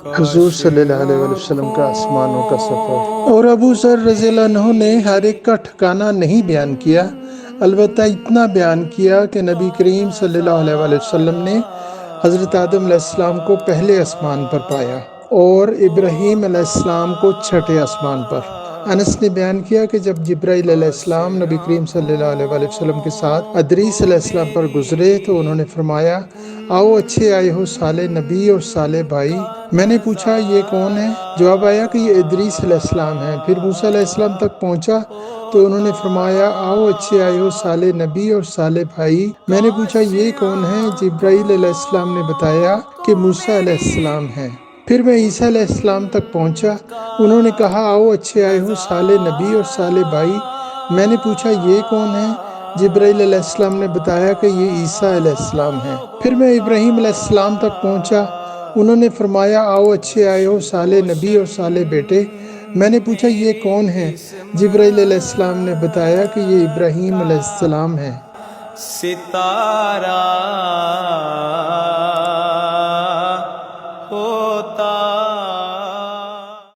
حضور صلی اللہ علیہ وآلہ وسلم کا آسمانوں کا سفر۔ اور ابو ذر رضی اللہ عنہ نے ہر ایک کا ٹھکانہ نہیں بیان کیا، البتہ اتنا بیان کیا کہ نبی کریم صلی اللہ علیہ وآلہ وسلم نے حضرت آدم علیہ السلام کو پہلے آسمان پر پایا اور ابراہیم علیہ السلام کو چھٹے آسمان پر۔ انس نے بیان کیا کہ جب جبرائیل علیہ السلام نبی کریم صلی اللہ علیہ وآلہ وسلم کے ساتھ ادریس علیہ السلام پر گزرے تو انہوں نے فرمایا، آؤ اچھے آئے ہو صالح نبی اور صالح بھائی۔ میں نے پوچھا یہ کون ہے؟ جواب آیا کہ یہ ادریس علیہ السلام ہے۔ پھر موسیٰ علیہ السلام تک پہنچا تو انہوں نے فرمایا، آؤ اچھے آئے ہو صالح نبی اور صالح بھائی۔ میں نے پوچھا یہ کون ہے؟ جبرائیل علیہ السلام نے بتایا کہ موسیٰ علیہ السلام ہیں۔ پھر میں عیسیٰ علیہ السلام تک پہنچا، انہوں نے کہا، آؤ اچھے آئے ہو صالح نبی اور صالح بھائی۔ میں نے پوچھا یہ کون ہے؟ جبرائیل علیہ السلام نے بتایا کہ یہ عیسیٰ علیہ السلام ہیں۔ پھر میں ابراہیم علیہ السلام تک پہنچا، انہوں نے فرمایا، آؤ اچھے آئے ہو صالح نبی اور صالح بیٹے۔ میں نے پوچھا یہ کون ہے؟ جبرائیل علیہ السلام نے بتایا کہ یہ ابراہیم علیہ السلام ہیں۔ ستارہ